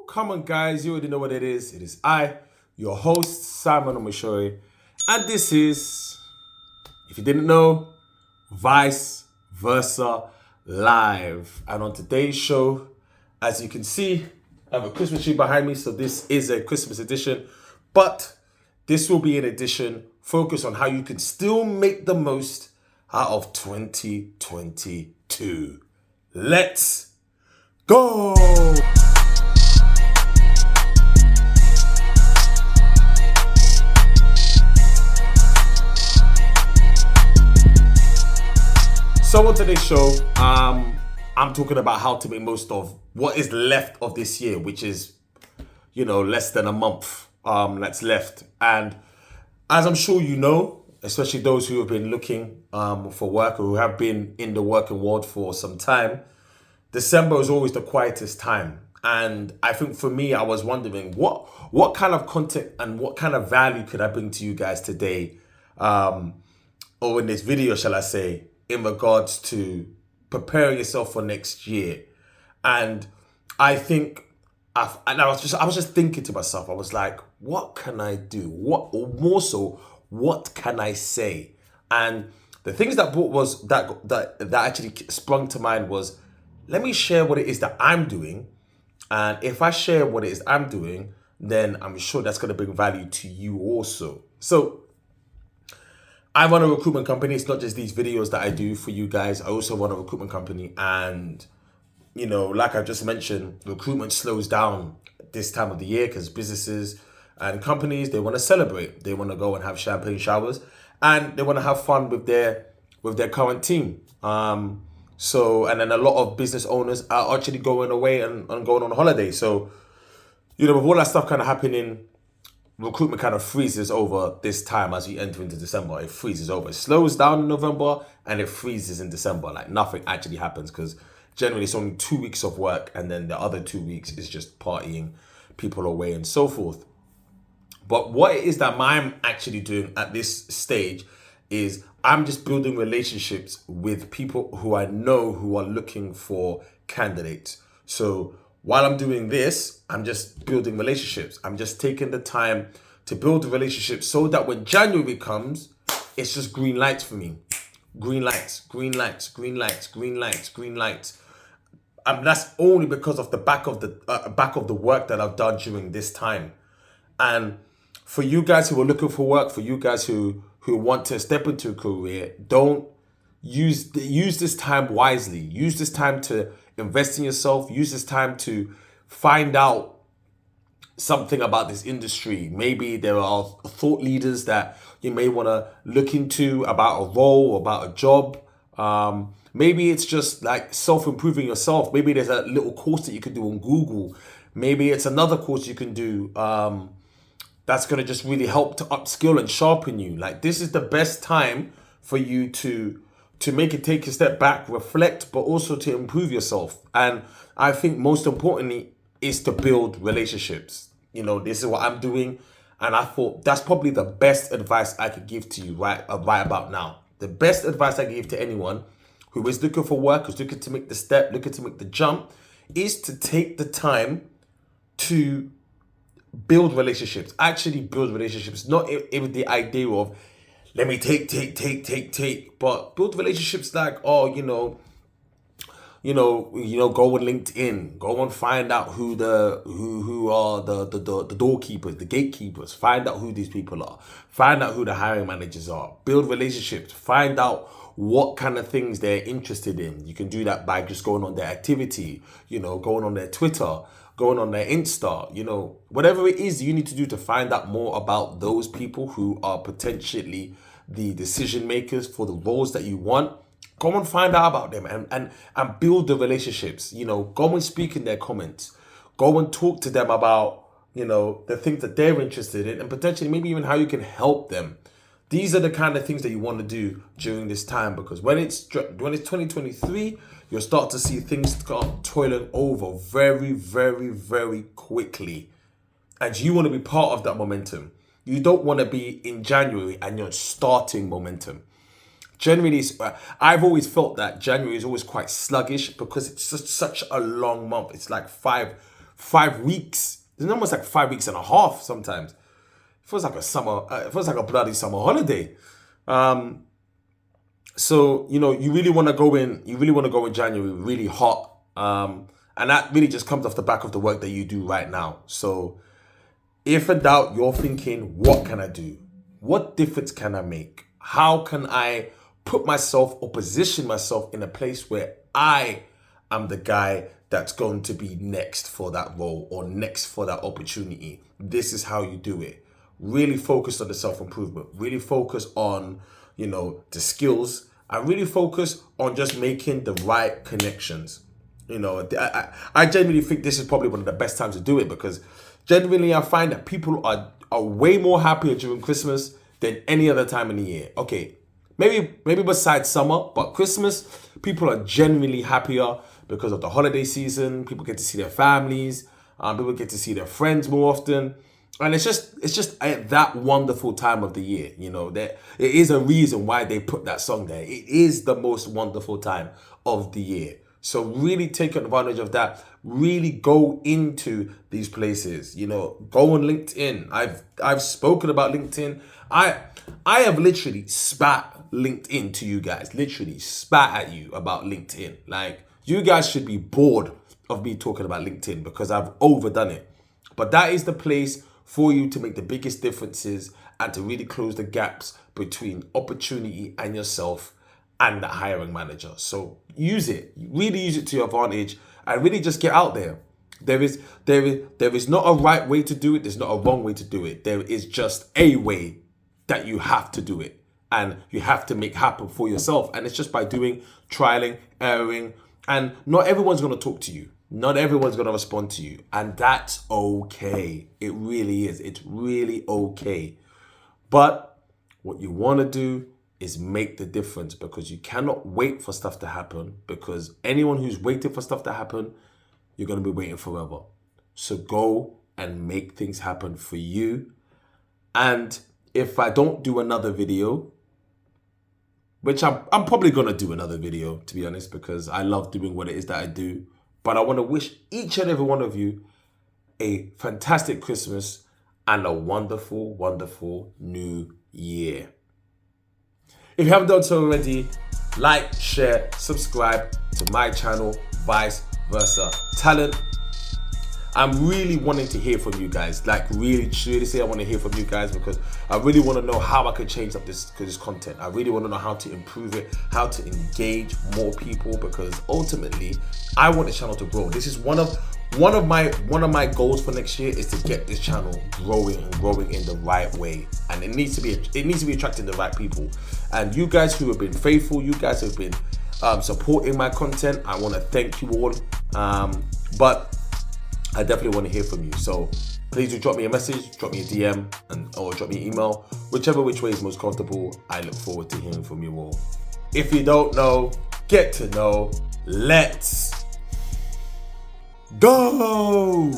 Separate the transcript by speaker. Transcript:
Speaker 1: come on, guys. You already know what it is. It is I, your host, Simon Omashori. And this is, if you didn't know, Vice Versa Live. And on today's show, as you can see, I have a Christmas tree behind me. So this is a Christmas edition. But this will be an edition focused on how you can still make the most out of 2022. Let's go! So on today's show, I'm talking about how to make most of what is left of this year, which is, less than a month that's left. And as I'm sure you know, especially those who have been looking for work or who have been in the working world for some time, December is always the quietest time. And I think for me, I was wondering what kind of content and what kind of value could I bring to you guys today, or in this video, shall I say, in regards to preparing yourself for next year. And I think, I was just thinking to myself, I was like, what can I do? What can I say? And the things that actually sprung to mind was, let me share what it is that I'm doing. And if I share what it is I'm doing, then I'm sure that's going to bring value to you also. So I run a recruitment company. It's not just these videos that I do for you guys. I also run a recruitment company. And, like I just mentioned, recruitment slows down this time of the year because businesses and companies, they want to celebrate. They want to go and have champagne showers and they want to have fun with their current team. And then a lot of business owners are actually going away and going on holiday. So, with all that stuff kind of happening, recruitment kind of freezes over this time as we enter into December. It freezes over. It slows down in November and it freezes in December. Like nothing actually happens because generally it's only 2 weeks of work and then the other 2 weeks is just partying, people away and so forth. But what it is that I'm actually doing at this stage is I'm just building relationships with people who I know who are looking for candidates. So while I'm doing this, I'm just building relationships. I'm just taking the time to build relationships so that when January comes, it's just green lights for me. Green lights, green lights, green lights, green lights, green lights. And that's only because of the back of the work that I've done during this time. And for you guys who are looking for work, for you guys who want to step into a career, don't use this time wisely. Use this time to invest in yourself. Use this time to find out something about this industry. Maybe there are thought leaders that you may want to look into about a role, about a job. Maybe it's just like self-improving yourself. Maybe there's a little course that you can do on Google. Maybe it's another course you can do that's going to just really help to upskill and sharpen you. Like this is the best time for you to take a step back, reflect, but also to improve yourself. And I think most importantly is to build relationships. This is what I'm doing. And I thought that's probably the best advice I could give to you right about now. The best advice I can give to anyone who is looking for work, who's looking to make the step, looking to make the jump, is to take the time to build relationships. Actually build relationships. Not with the idea of, let me take, but build relationships like, go on LinkedIn, go and find out who are the doorkeepers, the gatekeepers, find out who these people are, find out who the hiring managers are, build relationships, find out what kind of things they're interested in. You can do that by just going on their activity, going on their Twitter, going on their Insta, whatever it is you need to do to find out more about those people who are potentially the decision makers for the roles that you want. Go and find out about them and build the relationships. Go and speak in their comments. Go and talk to them about, the things that they're interested in and potentially maybe even how you can help them. These are the kind of things that you want to do during this time, because when it's 2023, you'll start to see things start toiling over very, very, very quickly. And you want to be part of that momentum. You don't want to be in January and you're starting momentum. Generally, I've always felt that January is always quite sluggish because it's such a long month. It's like five 5 weeks. It's almost like 5 weeks and a half sometimes. It feels like a summer. It feels like a bloody summer holiday. So you really want to go in. You really want to go in January really hot. And that really just comes off the back of the work that you do right now. So if in doubt, you're thinking, what can I do? What difference can I make? How can I put myself or position myself in a place where I am the guy that's going to be next for that role or next for that opportunity? This is how you do it. Really focus on the self-improvement. Really focus on, the skills. And really focus on just making the right connections. I genuinely think this is probably one of the best times to do it, because genuinely I find that people are way more happier during Christmas than any other time in the year. Okay, maybe besides summer, but Christmas, people are genuinely happier because of the holiday season. People get to see their families. People get to see their friends more often. And it's just that wonderful time of the year. There it is a reason why they put that song there. It is the most wonderful time of the year. So really take advantage of that. Really go into these places. Go on LinkedIn. I've spoken about LinkedIn. I have literally spat LinkedIn to you guys. Literally spat at you about LinkedIn. Like, you guys should be bored of me talking about LinkedIn because I've overdone it. But that is the place for you to make the biggest differences and to really close the gaps between opportunity and yourself and the hiring manager. So use it. Really use it to your advantage and really just get out there. There is not a right way to do it. There's not a wrong way to do it. There is just a way that you have to do it and you have to make happen for yourself. And it's just by doing, trialing, erring, and not everyone's going to talk to you. Not everyone's going to respond to you. And that's okay. It really is. It's really okay. But what you want to do is make the difference, because you cannot wait for stuff to happen, because anyone who's waiting for stuff to happen, you're going to be waiting forever. So go and make things happen for you. And if I don't do another video, which I'm probably going to do another video, to be honest, because I love doing what it is that I do. But I want to wish each and every one of you a fantastic Christmas and a wonderful, wonderful new year. If you haven't done so already, like, share, subscribe to my channel, Vice Versa Talent. I'm really wanting to hear from you guys. Like, really say I want to hear from you guys, because I really want to know how I can change up this content. I really want to know how to improve it, how to engage more people, because ultimately I want the channel to grow. This is one of my goals for next year, is to get this channel growing in the right way. And it needs to be attracting the right people. And you guys who have been faithful, you guys who have been supporting my content, I want to thank you all. But I definitely want to hear from you. So please do drop me a message, drop me a DM, or drop me an email. Whichever which way is most comfortable. I look forward to hearing from you all. If you don't know, get to know. Let's go!